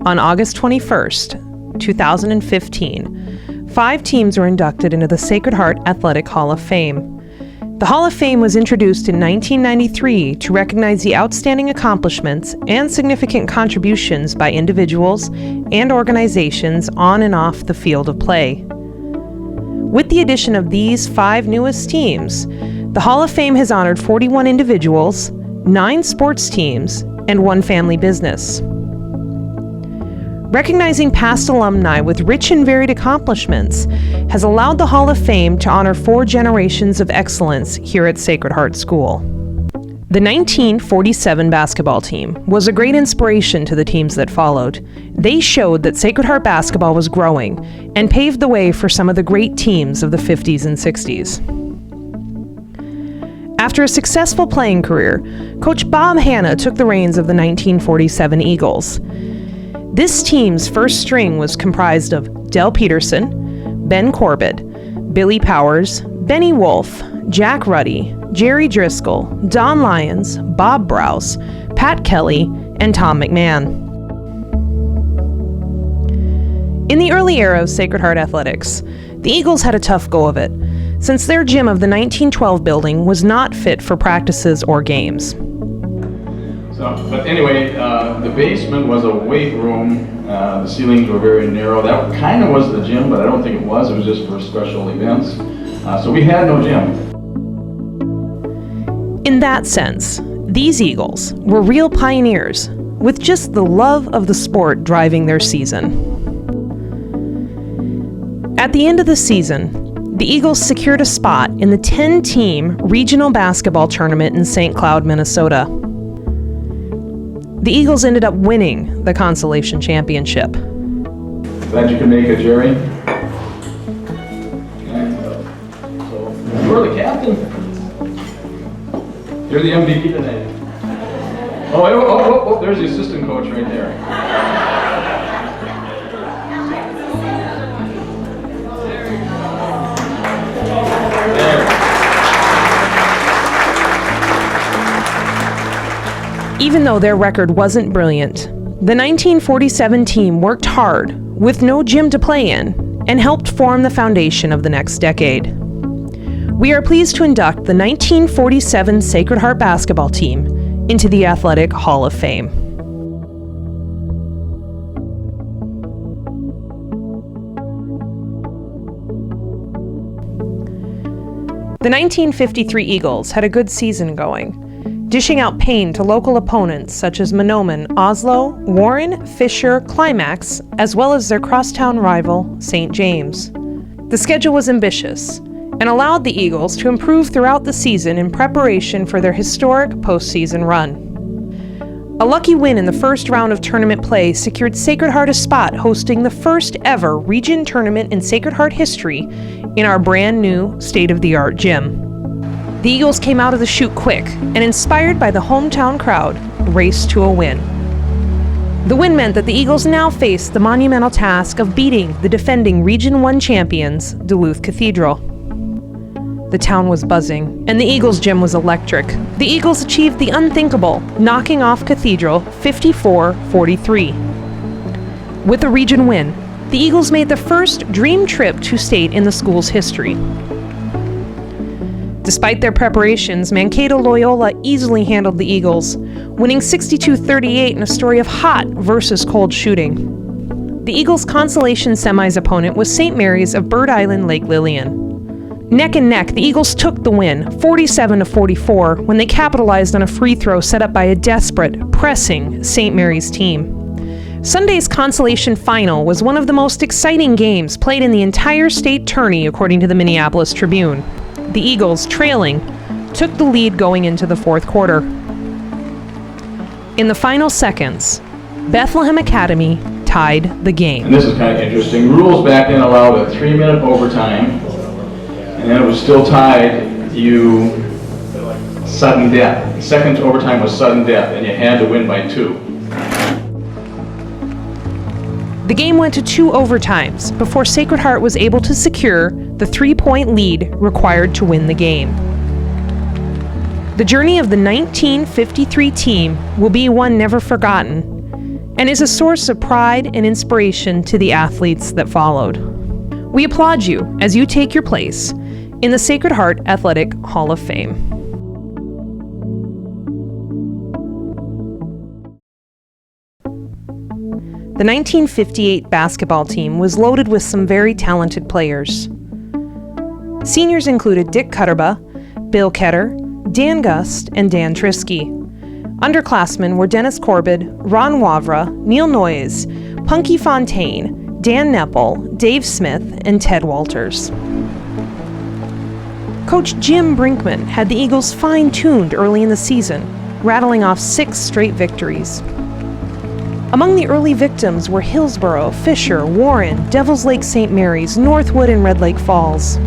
On August 21st, 2015, 5 teams were inducted into the Sacred Heart Athletic Hall of Fame. The Hall of Fame was introduced in 1993 to recognize the outstanding accomplishments and significant contributions by individuals and organizations on and off the field of play. With the addition of these 5 newest teams, the Hall of Fame has honored 41 individuals, 9 sports teams, and 1 family business. Recognizing past alumni with rich and varied accomplishments has allowed the Hall of Fame to honor 4 generations of excellence here at Sacred Heart School. The 1947 basketball team was a great inspiration to the teams that followed. They showed that Sacred Heart basketball was growing and paved the way for some of the great teams of the 50s and 60s. After a successful playing career, Coach Bob Hanna took the reins of the 1947 Eagles. This team's first string was comprised of Del Peterson, Ben Corbett, Billy Powers, Benny Wolf, Jack Ruddy, Jerry Driscoll, Don Lyons, Bob Browse, Pat Kelly, and Tom McMahon. In the early era of Sacred Heart Athletics, the Eagles had a tough go of it, since their gym of the 1912 building was not fit for practices or games. But anyway, the basement was a weight room. The ceilings were very narrow. That kind of was the gym, but I don't think it was. It was just for special events. So we had no gym. In that sense, these Eagles were real pioneers, with just the love of the sport driving their season. At the end of the season, the Eagles secured a spot in the 10-team regional basketball tournament in St. Cloud, Minnesota. The Eagles ended up winning the consolation championship. Glad you could make it, Jerry. So, you're the captain. You're the MVP tonight. Oh, there's the assistant coach right there. Even though their record wasn't brilliant, the 1947 team worked hard with no gym to play in and helped form the foundation of the next decade. We are pleased to induct the 1947 Sacred Heart basketball team into the Athletic Hall of Fame. The 1953 Eagles had a good season going, dishing out pain to local opponents such as Mahnomen, Oslo, Warren, Fisher, Climax, as well as their crosstown rival, St. James. The schedule was ambitious and allowed the Eagles to improve throughout the season in preparation for their historic postseason run. A lucky win in the first round of tournament play secured Sacred Heart a spot hosting the first ever region tournament in Sacred Heart history in our brand new state-of-the-art gym. The Eagles came out of the chute quick and, inspired by the hometown crowd, raced to a win. The win meant that the Eagles now faced the monumental task of beating the defending Region 1 champions, Duluth Cathedral. The town was buzzing, and the Eagles gym was electric. The Eagles achieved the unthinkable, knocking off Cathedral 54-43. With a region win, the Eagles made the first dream trip to state in the school's history. Despite their preparations, Mankato Loyola easily handled the Eagles, winning 62-38 in a story of hot versus cold shooting. The Eagles' consolation semis opponent was St. Mary's of Bird Island, Lake Lillian. Neck and neck, the Eagles took the win, 47-44, when they capitalized on a free throw set up by a desperate, pressing St. Mary's team. Sunday's consolation final was one of the most exciting games played in the entire state tourney, according to the Minneapolis Tribune. The Eagles, trailing, took the lead going into the fourth quarter. In the final seconds, Bethlehem Academy tied the game. And this is kind of interesting. Rules back then allowed a 3-minute overtime, and then it was still tied. You sudden death. The second overtime was sudden death, and you had to win by 2. The game went to 2 overtimes before Sacred Heart was able to secure the 3-point lead required to win the game. The journey of the 1953 team will be one never forgotten, and is a source of pride and inspiration to the athletes that followed. We applaud you as you take your place in the Sacred Heart Athletic Hall of Fame. The 1958 basketball team was loaded with some very talented players. Seniors included Dick Cutterba, Bill Ketter, Dan Gust, and Dan Trisky. Underclassmen were Dennis Corbett, Ron Wavra, Neil Noyes, Punky Fontaine, Dan Nepple, Dave Smith, and Ted Walters. Coach Jim Brinkman had the Eagles fine-tuned early in the season, rattling off 6 straight victories. Among the early victims were Hillsborough, Fisher, Warren, Devils Lake St. Mary's, Northwood, and Red Lake Falls.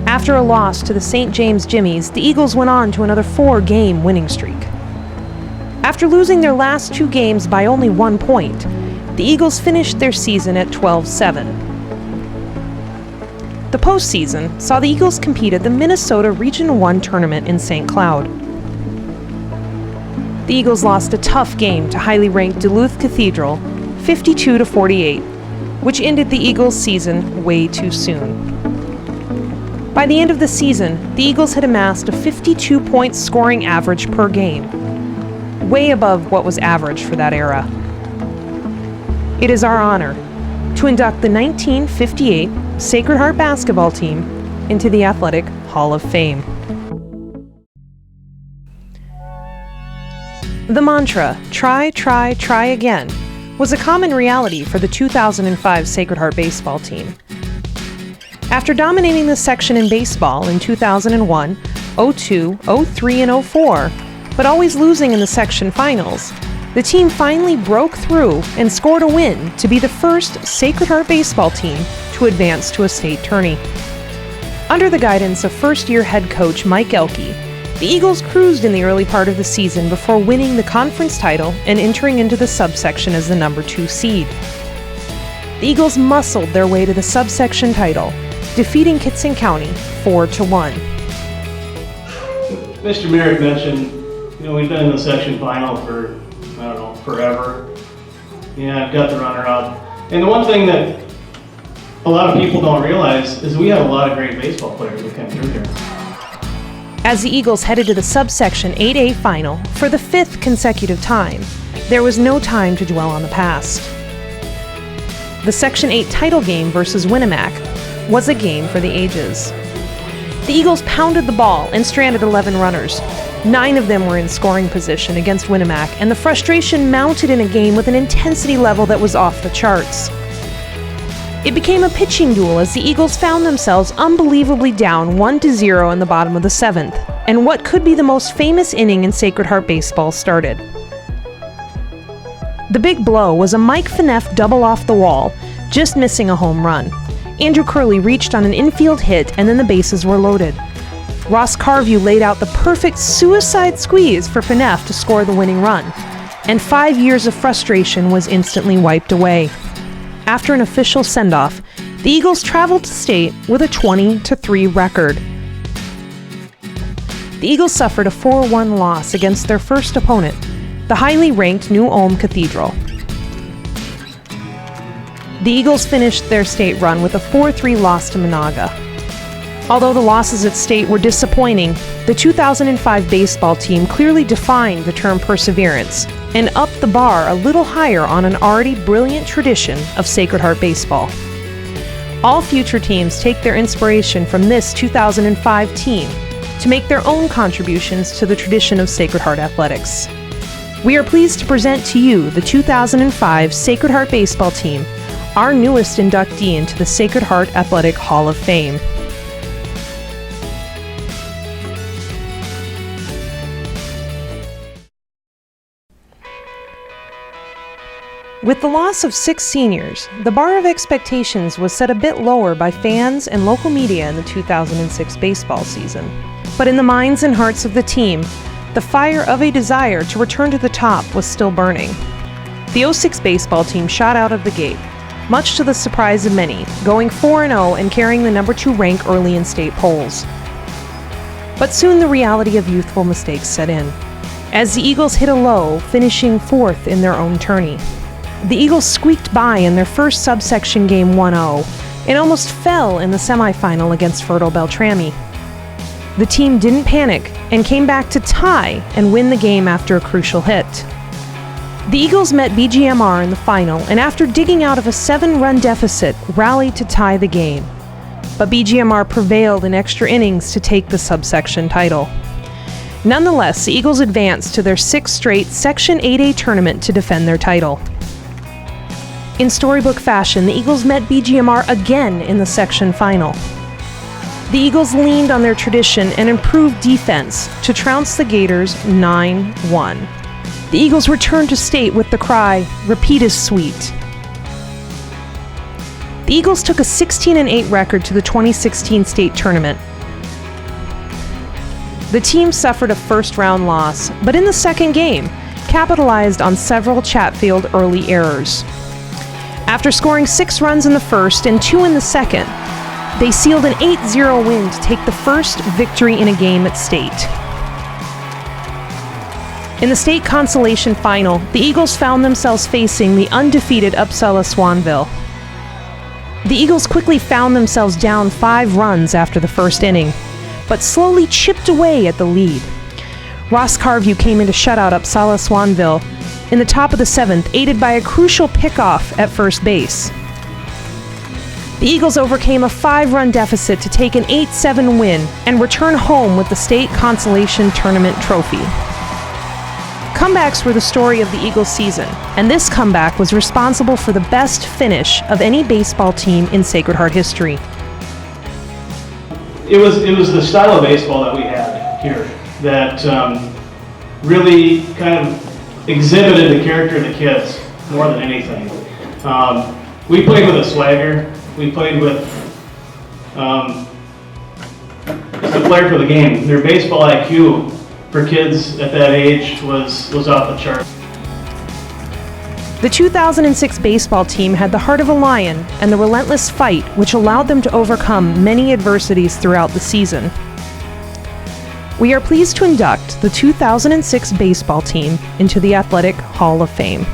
After a loss to the St. James Jimmies, the Eagles went on to another 4-game winning streak. After losing their last 2 games by only 1 point, the Eagles finished their season at 12-7. The postseason saw the Eagles compete at the Minnesota Region 1 tournament in St. Cloud. The Eagles lost a tough game to highly ranked Duluth Cathedral, 52-48, which ended the Eagles' season way too soon. By the end of the season, the Eagles had amassed a 52-point scoring average per game, way above what was average for that era. It is our honor to induct the 1958 Sacred Heart basketball team into the Athletic Hall of Fame. The mantra, "Try, try, try again," was a common reality for the 2005 Sacred Heart baseball team. After dominating the section in baseball in 2001, 02, 03, and 04, but always losing in the section finals, the team finally broke through and scored a win to be the first Sacred Heart baseball team to advance to a state tourney. Under the guidance of first-year head coach Mike Elke, the Eagles cruised in the early part of the season before winning the conference title and entering into the subsection as the number 2 seed. The Eagles muscled their way to the subsection title, defeating Kittson County 4-1. Mr. Merrick mentioned, we've been in the section final for, forever. Yeah, I've got the runner-up. And the one thing that a lot of people don't realize is we have a lot of great baseball players that come through here. As the Eagles headed to the subsection 8A final for the 5th consecutive time, there was no time to dwell on the past. The Section 8 title game versus Winnemac was a game for the ages. The Eagles pounded the ball and stranded 11 runners. 9 of them were in scoring position against Winnemac, and the frustration mounted in a game with an intensity level that was off the charts. It became a pitching duel as the Eagles found themselves unbelievably down 1-0 in the bottom of the 7th, and what could be the most famous inning in Sacred Heart baseball started. The big blow was a Mike Fineff double off the wall, just missing a home run. Andrew Curley reached on an infield hit, and then the bases were loaded. Ross Carview laid out the perfect suicide squeeze for Fineff to score the winning run, and 5 years of frustration was instantly wiped away. After an official send-off, the Eagles traveled to state with a 20-3 record. The Eagles suffered a 4-1 loss against their first opponent, the highly ranked New Ulm Cathedral. The Eagles finished their state run with a 4-3 loss to Monaga. Although the losses at state were disappointing, the 2005 baseball team clearly defined the term perseverance and upped the bar a little higher on an already brilliant tradition of Sacred Heart baseball. All future teams take their inspiration from this 2005 team to make their own contributions to the tradition of Sacred Heart athletics. We are pleased to present to you the 2005 Sacred Heart baseball team, our newest inductee into the Sacred Heart Athletic Hall of Fame. With the loss of 6 seniors, the bar of expectations was set a bit lower by fans and local media in the 2006 baseball season. But in the minds and hearts of the team, the fire of a desire to return to the top was still burning. The 06 baseball team shot out of the gate, much to the surprise of many, going 4-0 and carrying the number 2 rank early in state polls. But soon the reality of youthful mistakes set in. as the Eagles hit a low, finishing 4th in their own tourney. The Eagles squeaked by in their first subsection game 1-0 and almost fell in the semifinal against Fertile Beltrami. The team didn't panic and came back to tie and win the game after a crucial hit. The Eagles met BGMR in the final and after digging out of a 7-run deficit, rallied to tie the game. But BGMR prevailed in extra innings to take the subsection title. Nonetheless, the Eagles advanced to their 6th straight Section 8A tournament to defend their title. In storybook fashion, the Eagles met BGMR again in the section final. The Eagles leaned on their tradition and improved defense to trounce the Gators 9-1. The Eagles returned to state with the cry, "Repeat is sweet." The Eagles took a 16-8 record to the 2016 state tournament. The team suffered a first-round loss, but in the second game, capitalized on several Chatfield early errors. After scoring 6 runs in the first and 2 in the second, they sealed an 8-0 win to take the first victory in a game at state. In the state consolation final, the Eagles found themselves facing the undefeated Uppsala Swanville. The Eagles quickly found themselves down 5 runs after the first inning, but slowly chipped away at the lead. Ross Carview came in to shut out Uppsala Swanville in the top of the 7th, aided by a crucial pickoff at first base. The Eagles overcame a 5-run deficit to take an 8-7 win and return home with the state consolation tournament trophy. Comebacks were the story of the Eagles season, and this comeback was responsible for the best finish of any baseball team in Sacred Heart history. It was the style of baseball that we had here that really kind of exhibited the character of the kids more than anything. We played with a swagger. We played with just a flair for the game. Their baseball IQ for kids at that age was off the chart. The 2006 baseball team had the heart of a lion and the relentless fight which allowed them to overcome many adversities throughout the season. We are pleased to induct the 2006 baseball team into the Athletic Hall of Fame.